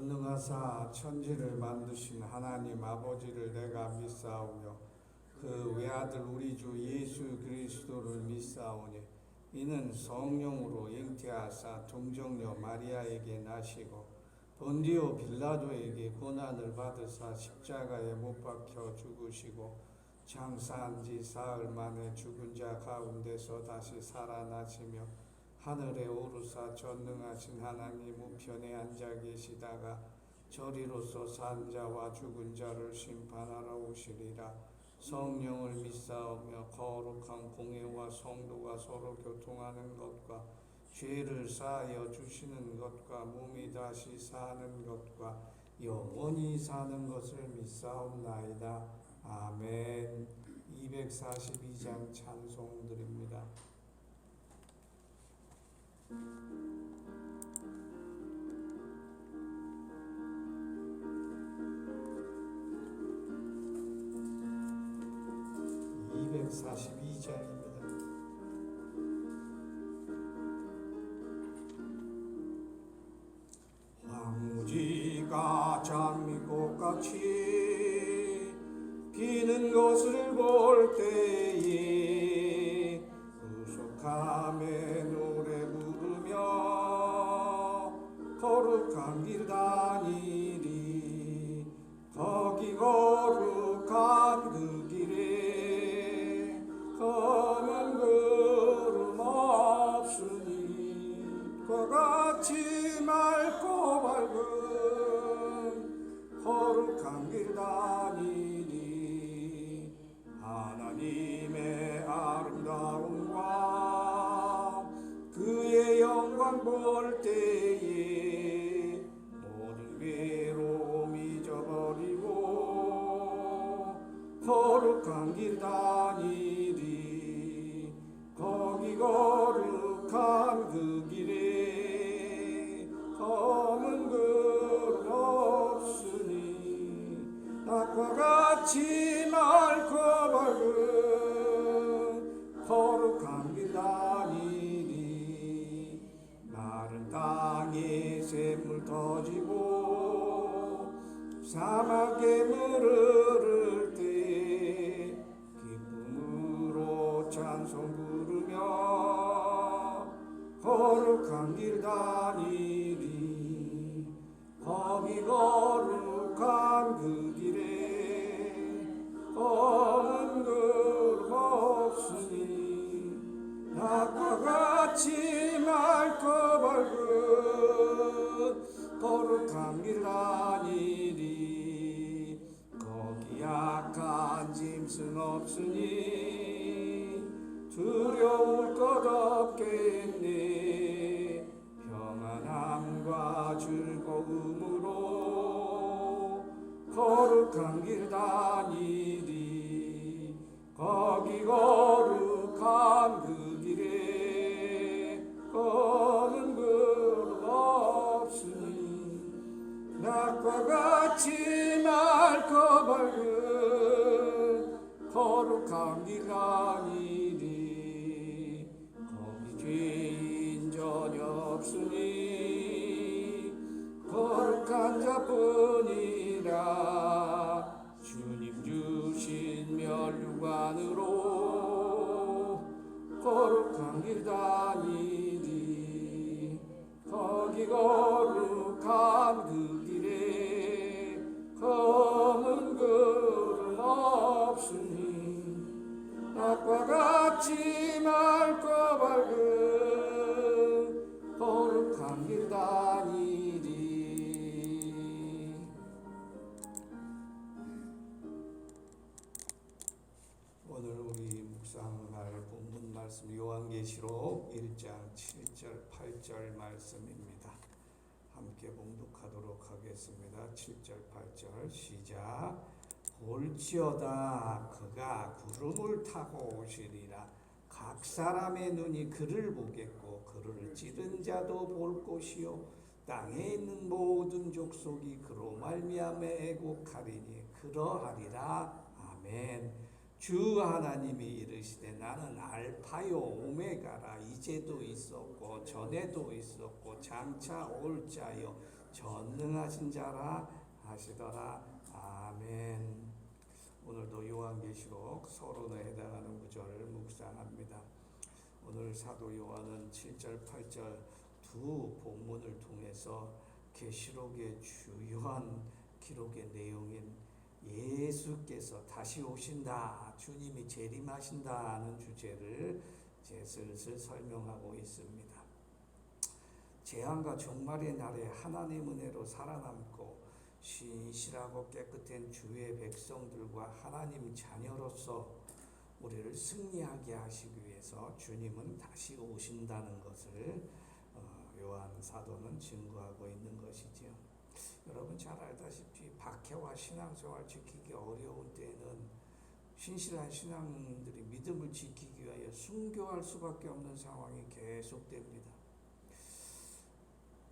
전능하사 천지를 만드신 하나님 아버지를 내가 믿사오며 그 외아들 우리 주 예수 그리스도를 믿사오니 이는 성령으로 잉태하사 동정녀 마리아에게 나시고 본디오 빌라도에게 고난을 받으사 십자가에 못 박혀 죽으시고 장사한 지 사흘 만에 죽은 자 가운데서 다시 살아나시며 하늘에 오르사 전능하신 하나님 우편에 앉아 계시다가 저리로서 산 자와 죽은 자를 심판하러 오시리라. 성령을 믿사오며 거룩한 공회와 성도가 서로 교통하는 것과 죄를 사하여 주시는 것과 몸이 다시 사는 것과 영원히 사는 것을 믿사옵나이다. 아멘. 242장 찬송 드립니다. 황무지가 장미꽃같이 피는 것을 볼 때에 우석함에 노래 부르며 거룩한 길 다니리. 거기 거룩한 그 길에 검은 구름 없으니 과 같이 맑고 밝은 거룩한 길 다니리. 하나님의 아름다움과 그의 영광 볼 때에 모든 괴로움 잊어버리고 거룩한 길 다니리. 거기 거룩한 그 길에 검은 구름 없으니 낮과 같이 맑고 밝은 거룩한 길 다니리. 마른 땅에 샘물 터지고 사막에 물 흐를 때 기쁨으로 찬송 부르며 거룩한 길 다니리. 거기 거룩한 그 길에 검은 구름 없으니 낮과 같이 맑고 밝은 거룩한 길 다니리. 거기 약한 짐승 없으니 두려울 것 없겠네. 평안함과 즐거움으로 거룩한 길 다니리. 거기 거룩한 그 길에 검은 구름 없으니 낮과 같이 맑고 밝은 거룩한 길 다니리. 거기 죄인 전혀 없으니 거룩한 자뿐이라. 주님 주신 멸류관으로 거룩한 길 다니리. 거기 거룩한 그 길에 검은 구름 없으니 낮과 같이 맑고 밝은 거룩한 길 다니리. 오늘 우리 묵상할 본문 말씀 요한계시록 1장 7절 8절 말씀입니다. 함께 봉독하도록 하겠습니다. 7절 8절 시작. 볼지어다 그가 구름을 타고 오시리라. 각 사람의 눈이 그를 보겠고 그를 찌른 자도 볼 것이요 땅에 있는 모든 족속이 그로 말미암아 애곡하리니 그러하리라. 아멘. 주 하나님이 이르시되 나는 알파요 오메가라. 이제도 있었고 전에도 있었고 장차 올 자요 전능하신 자라 하시더라. 아멘. 오늘도 요한계시록 서론에 해당하는 구절을 묵상합니다. 오늘 사도 요한은 7절, 8절 두 본문을 통해서 계시록의 주요한 기록의 내용인 예수께서 다시 오신다, 주님이 재림하신다는 주제를 이제 슬슬 설명하고 있습니다. 재앙과 종말의 날에 하나님 은혜로 살아남고 신실하고 깨끗한 주의 백성들과 하나님 자녀로서 우리를 승리하게 하시기 위해서 주님은 다시 오신다는 것을 요한 사도는 증거하고 있는 것이지요. 여러분 잘 알다시피 박해와 신앙생활 지키기 어려운 때에는 신실한 신앙인들이 믿음을 지키기 위하여 순교할 수밖에 없는 상황이 계속됩니다.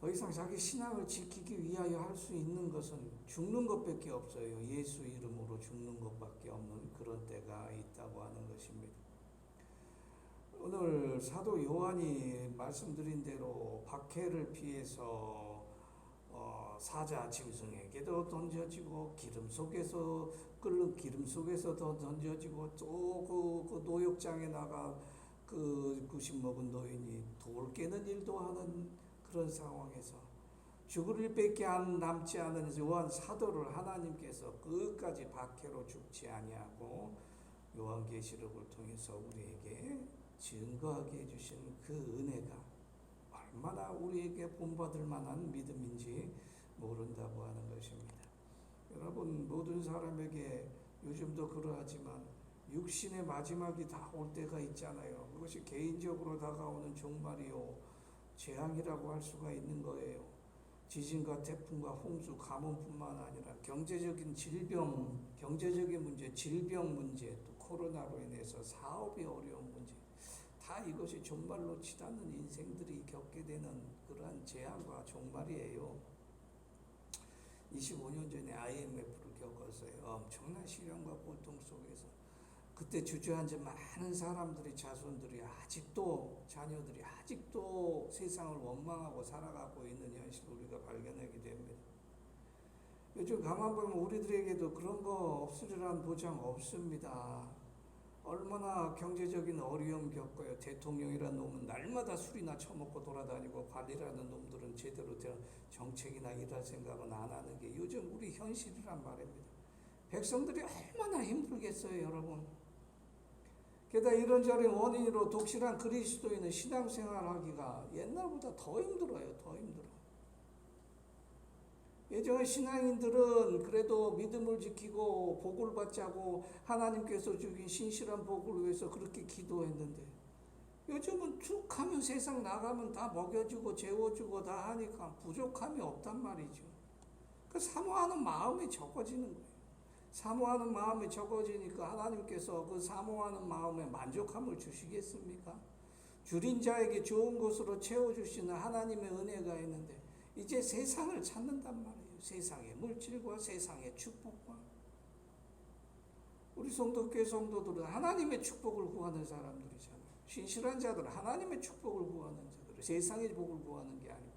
더 이상 자기 신앙을 지키기 위하여 할 수 있는 것은 죽는 것밖에 없어요. 예수 이름으로 죽는 것밖에 없는 그런 때가 있다고 하는 것입니다. 오늘 사도 요한이 말씀드린 대로 박해를 피해서 사자 짐승에게도 던져지고 끓는 기름 속에서도 던져지고 또 그 노역장에 나가 그 구심 먹은 노인이 돌 깨는 일도 하는 그런 상황에서 죽을 일밖에 남지 않은 요한 사도를 하나님께서 끝까지 박해로 죽지 아니하고 요한계시록을 통해서 우리에게 증거하게 해주신 그 은혜가 얼마나 우리에게 본받을 만한 믿음인지 모른다고 하는 것입니다. 여러분 모든 사람에게 요즘도 그러하지만 육신의 마지막이 다 올 때가 있잖아요. 그것이 개인적으로 다가오는 종말이요 재앙이라고 할 수가 있는 거예요. 지진과 태풍과 홍수, 가뭄뿐만 아니라 경제적인 문제, 질병 문제, 또 코로나로 인해서 사업이 어려운 문제, 다 이것이 종말로 치닫는 인생들이 겪게 되는 그러한 재앙과 종말이에요. 25년 전에 IMF를 겪었어요. 엄청난 시련과 고통 속에서 그때 주저앉은 많은 사람들이, 자손들이 자녀들이 아직도 세상을 원망하고 살아가고 있는 현실을 우리가 발견하게 됩니다. 요즘 가만 보면 우리들에게도 그런 거 없으리란 보장 없습니다. 얼마나 경제적인 어려움 겪어요. 대통령이라는 놈은 날마다 술이나 처먹고 돌아다니고 관리라는 놈들은 제대로 된 정책이나 일할 생각은 안 하는 게 요즘 우리 현실이란 말입니다. 백성들이 얼마나 힘들겠어요, 여러분. 게다가 이런저런 원인으로 독실한 그리스도인은 신앙생활하기가 옛날보다 더 힘들어요. 더 힘들어. 예전에 신앙인들은 그래도 믿음을 지키고 복을 받자고 하나님께서 주신 신실한 복을 위해서 그렇게 기도했는데 요즘은 툭 하면 세상 나가면 다 먹여주고 재워주고 다 하니까 부족함이 없단 말이죠. 그 사모하는 마음이 적어지는 거예요. 사모하는 마음이 적어지니까 하나님께서 그 사모하는 마음에 만족함을 주시겠습니까? 줄인 자에게 좋은 것으로 채워주시는 하나님의 은혜가 있는데 이제 세상을 찾는단 말이에요. 세상의 물질과 세상의 축복과. 우리 성도교회 성도들은 하나님의 축복을 구하는 사람들이잖아요. 신실한 자들은 하나님의 축복을 구하는 자들, 세상의 복을 구하는 게 아니고.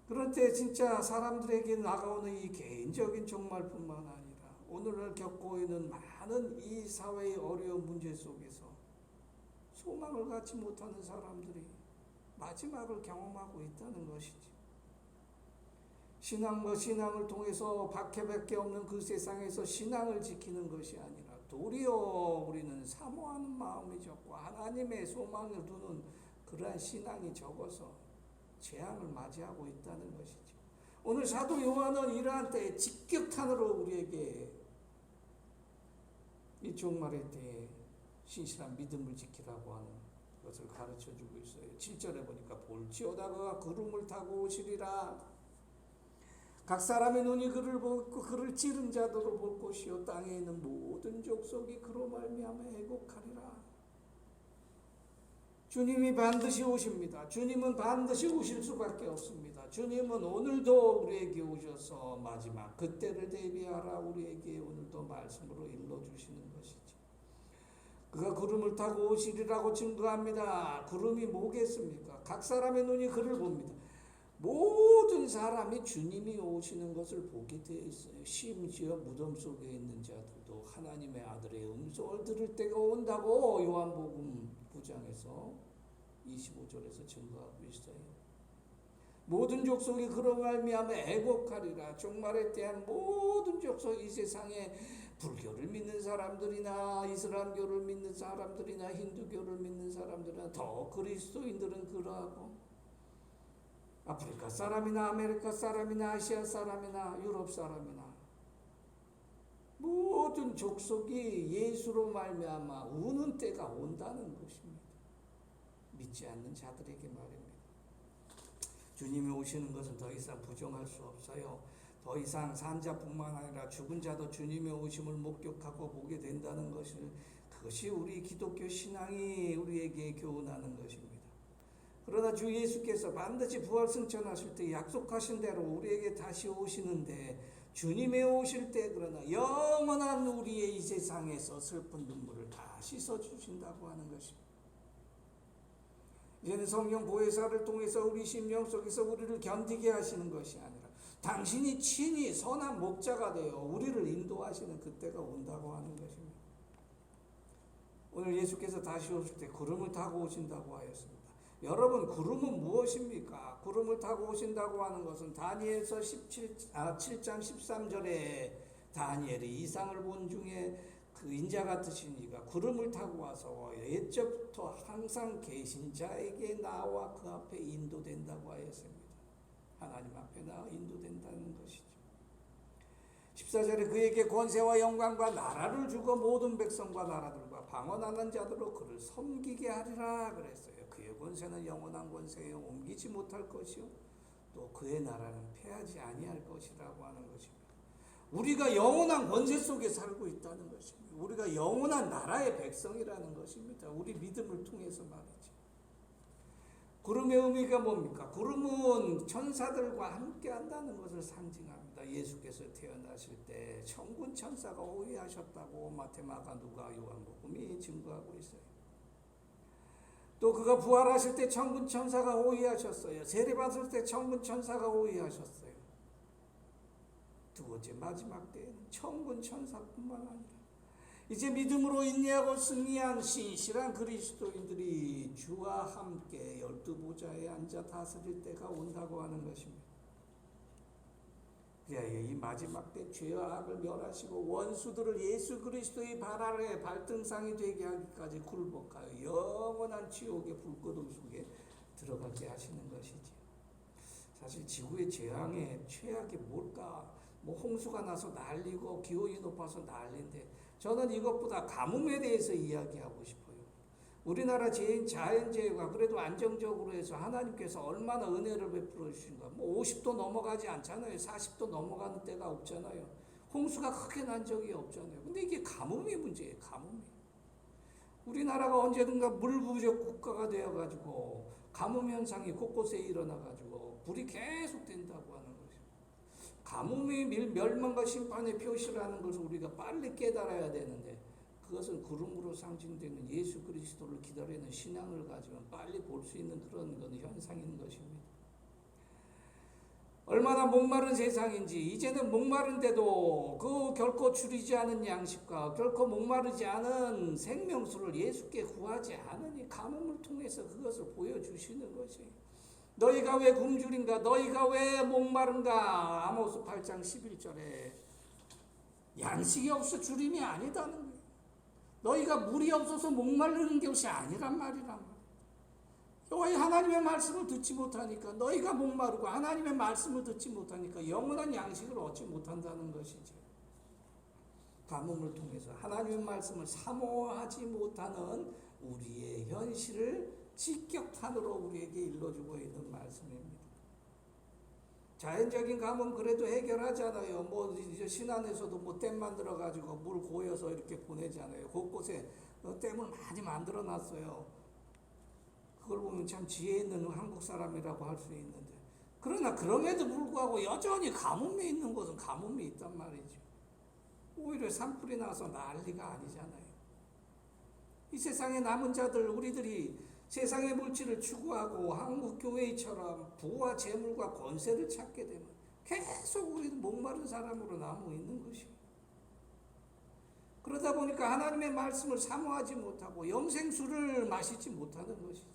그럴 때 진짜 사람들에게 다가오는 이 개인적인 종말뿐만 아니라 오늘날 겪고 있는 많은 이 사회의 어려운 문제 속에서 소망을 갖지 못하는 사람들이 마지막을 경험하고 있다는 것이지. 신앙을 통해서 박해밖에 없는 그 세상에서 신앙을 지키는 것이 아니라 도리어 우리는 사모하는 마음이 적고 하나님의 소망을 두는 그러한 신앙이 적어서 재앙을 맞이하고 있다는 것이죠. 오늘 사도 요한은 이러한 때에 직격탄으로 우리에게 이 종말의 때에 신실한 믿음을 지키라고 하는 것을 가르쳐주고 있어요. 7절에 보니까 볼지어다 그가 구름을 타고 오시리라. 각 사람의 눈이 그를 보고 그를 찌른 자도로 볼 것이요 땅에 있는 모든 족속이 그로 말미암아 애곡하리라. 주님이 반드시 오십니다. 주님은 반드시 오실 수밖에 없습니다. 주님은 오늘도 우리에게 오셔서 마지막 그때를 대비하라 우리에게 오늘도 말씀으로 일러주시는 것이지. 그가 구름을 타고 오시리라고 증거합니다. 구름이 뭐겠습니까? 각 사람의 눈이 그를 봅니다. 모든 사람이 주님이 오시는 것을 보게 되어 있어요. 심지어 무덤 속에 있는 자들도 하나님의 아들의 음성을 들을 때가 온다고 요한복음 9장에서 25절에서 증거하고 있어요. 모든 족속이 그로 말미암아 애곡하리라. 종말에 대한 모든 족속, 이 세상에 불교를 믿는 사람들이나 이슬람교를 믿는 사람들이나 힌두교를 믿는 사람들이나 더 그리스도인들은 그러하고 아프리카 사람이나 아메리카 사람이나 아시아 사람이나 유럽 사람이나 모든 족속이 예수로 말미암아 우는 때가 온다는 것입니다. 믿지 않는 자들에게 말입니다. 주님이 오시는 것은 더 이상 부정할 수 없어요. 더 이상 산자뿐만 아니라 죽은 자도 주님의 오심을 목격하고 보게 된다는 것을, 그것이 우리 기독교 신앙이 우리에게 교훈하는 것입니다. 그러나 주 예수께서 반드시 부활 승천하실 때 약속하신 대로 우리에게 다시 오시는데, 주님의 오실 때 그러나 영원한 우리의 이 세상에서 슬픈 눈물을 다 씻어주신다고 하는 것입니다. 이제는 성령 보혜사를 통해서 우리 심령 속에서 우리를 견디게 하시는 것이 아니라 당신이 친히 선한 목자가 되어 우리를 인도하시는 그때가 온다고 하는 것입니다. 오늘 예수께서 다시 오실 때 구름을 타고 오신다고 하였습니다. 여러분, 구름은 무엇입니까? 구름을 타고 오신다고 하는 것은 다니엘서 7장 13절에 다니엘이 이상을 본 중에 그 인자 같으신 이가 구름을 타고 와서 옛적부터 항상 계신 자에게 나와 그 앞에 인도된다고 하였습니다. 하나님 앞에 나와 인도된다는 것이죠. 14절에 그에게 권세와 영광과 나라를 주고 모든 백성과 나라들과 방언하는 자들로 그를 섬기게 하리라 그랬어요. 그의 권세는 영원한 권세요 옮기지 못할 것이요 또 그의 나라는 패하지 아니할 것이라고 하는 것입니다. 우리가 영원한 권세 속에 살고 있다는 것입니다. 우리가 영원한 나라의 백성이라는 것입니다. 우리 믿음을 통해서 말이죠. 구름의 의미가 뭡니까? 구름은 천사들과 함께 한다는 것을 상징합니다. 예수께서 태어나실 때 천군 천사가 호위하셨다고 마태마가 누가 요한복음이 증거하고 있어요. 또 그가 부활하실 때 천군 천사가 호위하셨어요. 세례받을 때 천군 천사가 호위하셨어요. 두 번째 마지막 때에는 천군 천사뿐만 아니라 이제 믿음으로 인내하고 승리한 신실한 그리스도인들이 주와 함께 12보좌에 앉아 다스릴 때가 온다고 하는 것입니다. 그리하여 이 마지막 때 죄와 악을 멸하시고 원수들을 예수 그리스도의 발 아래 발등상이 되게 하기까지 굴복하여 영원한 지옥의 불거둠 속에 들어가게 하시는 것이지. 사실 지구의 재앙의 최악이 뭘까? 홍수가 나서 난리고 기온이 높아서 난리인데, 저는 이것보다 가뭄에 대해서 이야기하고 싶어요. 우리나라 자연재해가 그래도 안정적으로 해서 하나님께서 얼마나 은혜를 베풀어 주신가. 50도 넘어가지 않잖아요. 40도 넘어가는 때가 없잖아요. 홍수가 크게 난 적이 없잖아요. 근데 이게 가뭄이 문제예요. 가뭄이. 우리나라가 언제든가 물 부족 국가가 되어가지고 가뭄 현상이 곳곳에 일어나가지고 불이 계속 된다고 하는 것이죠. 가뭄이 멸망과 심판의 표시라는 것을 우리가 빨리 깨달아야 되는데, 그것은 구름으로 상징되는 예수 그리스도를 기다리는 신앙을 가지면 빨리 볼 수 있는 그런 현상인 것입니다. 얼마나 목마른 세상인지, 이제는 목마른데도 그 결코 줄이지 않은 양식과 결코 목마르지 않은 생명수를 예수께 구하지 않으니 가뭄을 통해서 그것을 보여주시는 것이, 너희가 왜 굶주린가, 너희가 왜 목마른가. 아모스 8장 11절에 양식이 없어 주림이 아니다는 거예요. 너희가 물이 없어서 목마르는 것이 아니란 말이란 말이에요. 너희 하나님의 말씀을 듣지 못하니까, 너희가 목마르고 하나님의 말씀을 듣지 못하니까 영원한 양식을 얻지 못한다는 것이죠. 가뭄을 통해서 하나님의 말씀을 사모하지 못하는 우리의 현실을 직격탄으로 우리에게 일러주고 있는 말씀입니다. 자연적인 가뭄 그래도 해결하잖아요. 이제 신안에서도 댐 만들어 가지고 물 고여서 이렇게 보내잖아요. 곳곳에 댐을 많이 만들어 놨어요. 그걸 보면 참 지혜 있는 한국 사람이라고 할 수 있는데, 그러나 그럼에도 불구하고 여전히 가뭄이 있는 곳은 가뭄이 있단 말이죠. 오히려 산불이 나서 난리가 아니잖아요. 이 세상에 남은 자들, 우리들이 세상의 물질을 추구하고 한국 교회처럼 부와 재물과 권세를 찾게 되면 계속 우리는 목마른 사람으로 남아 있는 것이에요. 그러다 보니까 하나님의 말씀을 사모하지 못하고 영생수를 마시지 못하는 것이지.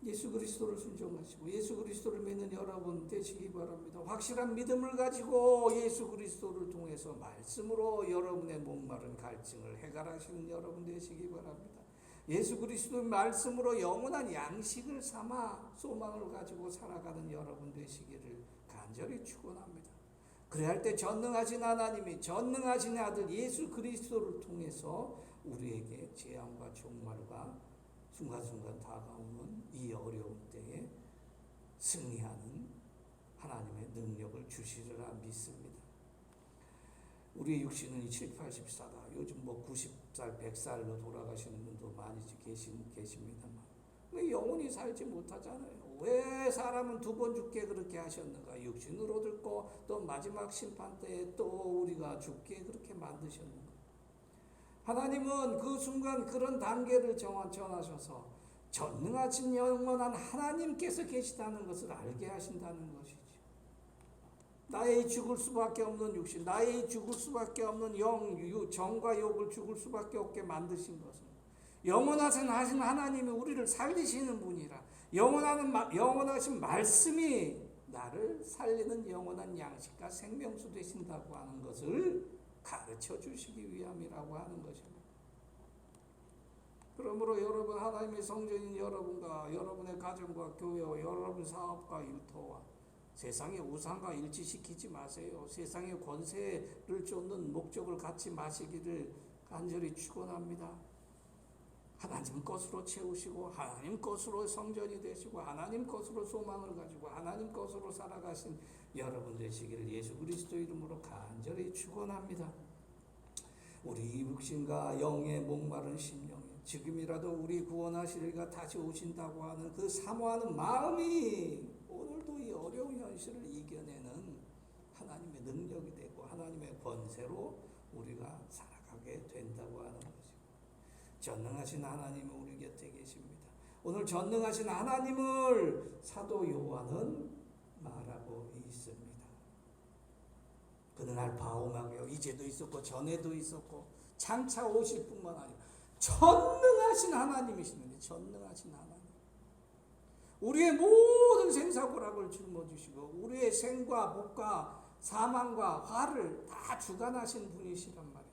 예수 그리스도를 순종하시고 예수 그리스도를 믿는 여러분 되시기 바랍니다. 확실한 믿음을 가지고 예수 그리스도를 통해서 말씀으로 여러분의 목마른 갈증을 해결하시는 여러분 되시기 바랍니다. 예수 그리스도의 말씀으로 영원한 양식을 삼아 소망을 가지고 살아가는 여러분 되시기를 간절히 축원합니다. 그래야 할 때 전능하신 하나님이 전능하신 아들 예수 그리스도를 통해서 우리에게 재앙과 종말과 순간순간 다가오는 이 어려운 때에 승리하는 하나님의 능력을 주시리라 믿습니다. 우리의 육신은 7, 80사다. 요즘 90살, 100살로 돌아가시는 분도 많이 계십니다만 왜 영원히 살지 못하잖아요. 왜 사람은 2번 죽게 그렇게 하셨는가? 육신으로 듣고 또 마지막 심판 때에 또 우리가 죽게 그렇게 만드셨는가? 하나님은 그 순간 그런 단계를 전하셔서 전능하신 영원한 하나님께서 계시다는 것을 알게 하신다는 것이죠. 나의 죽을 수밖에 없는 육신, 나의 죽을 수밖에 없는 정과 욕을 죽을 수밖에 없게 만드신 것은 영원하신 하나님이 우리를 살리시는 분이라 영원하신 말씀이 나를 살리는 영원한 양식과 생명수 되신다고 하는 것을 가르쳐 주시기 위함이라고 하는 것입니다. 그러므로 여러분 하나님의 성전인 여러분과 여러분의 가정과 교회와 여러분 사업과 일터와 세상의 우상과 일치시키지 마세요. 세상의 권세를 쫓는 목적을 갖지 마시기를 간절히 축원합니다. 하나님 것으로 채우시고 하나님 것으로 성전이 되시고 하나님 것으로 소망을 가지고 하나님 것으로 살아가신 여러분 되시기를 예수 그리스도 이름으로 간절히 축원합니다. 우리 육신과 영의 목마른 심령이 지금이라도 우리 구원하시리가 다시 오신다고 하는 그 사모하는 마음이 오늘도 이 어려운 현실을 이겨내는 하나님의 능력이 되고 하나님의 권세로 우리가 살아가게 된다고 하는 것입니다. 전능하신 하나님은 우리 곁에 계십니다. 오늘 전능하신 하나님을 사도 요한은 말하고 있습니다. 그는 알파 오메가요. 이제도 있었고 전에도 있었고 장차 오실 뿐만 아니라 전능하신 하나님이시는데 전능하신 하나님. 우리의 모든 생사고락을 짊어지시고 우리의 생과 복과 사망과 화를 다 주관하신 분이시란 말이죠.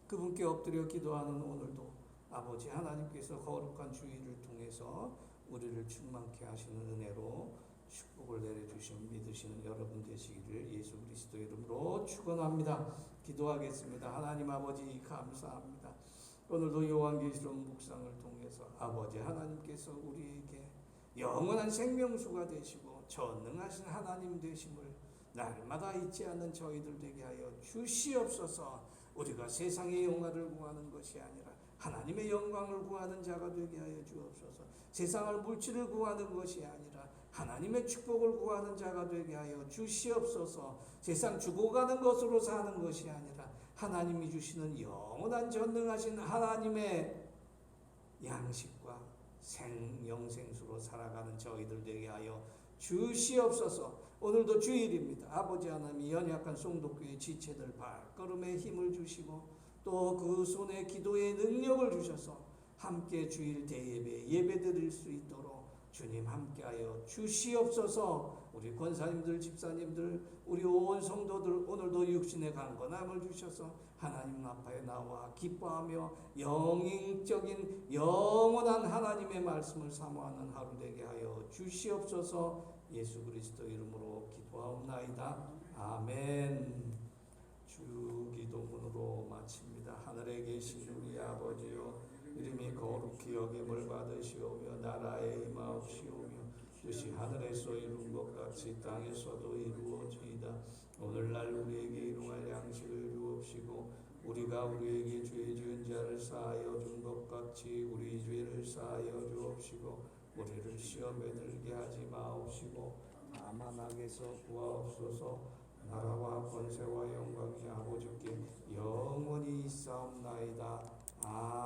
그분께 엎드려 기도하는 오늘도 아버지 하나님께서 거룩한 주의를 통해서 우리를 충만케 하시는 은혜로 축복을 내려주신 믿으시는 여러분 되시기를 예수 그리스도 이름으로 축원합니다. 기도하겠습니다. 하나님 아버지 감사합니다. 오늘도 요한계시록 묵상을 통해서 아버지 하나님께서 우리에게 영원한 생명수가 되시고 전능하신 하나님 되심을 날마다 잊지 않는 저희들 되게 하여 주시옵소서. 우리가 세상의 영광을 구하는 것이 아니라 하나님의 영광을 구하는 자가 되게 하여 주옵소서. 세상을 물질을 구하는 것이 아니라 하나님의 축복을 구하는 자가 되게 하여 주시옵소서. 세상 죽어가는 것으로 사는 것이 아니라 하나님이 주시는 영원한 전능하신 하나님의 양식과 영생수로 살아가는 저희들 되게 하여 주시옵소서. 오늘도 주일입니다. 아버지 하나님 연약한 송도교회 지체들 발걸음에 힘을 주시고 또 그 손에 기도의 능력을 주셔서 함께 주일 대예배 예배드릴 수 있도록 주님 함께하여 주시옵소서. 우리 권사님들 집사님들 우리 온 성도들 오늘도 육신의 강건함을 주셔서 하나님 앞에 나와 기뻐하며 영적인 영원한 하나님의 말씀을 사모하는 하루 되게 하여 주시옵소서. 예수 그리스도 이름으로 기도하옵나이다. 아멘. 주 기도문으로 마칩니다. 하늘에 계신 우리 아버지요 이름이 거룩히 여김을 받으시오며 나라에 임하옵시오며 뜻이 하늘에서 이룬 것 같이 땅에서도 이루어지이다. 오늘날 우리에게 일용할 양식을 주옵시고 우리가 우리에게 죄 지은 자를 사하여 준 것 같이 우리 죄를 사하여 주옵시고 우리를 시험에 들게 하지 마옵시고 다만 악에서 구하옵소서. 나라와 권세와 영광이 아버지께 영원히 있사옵나이다. 아.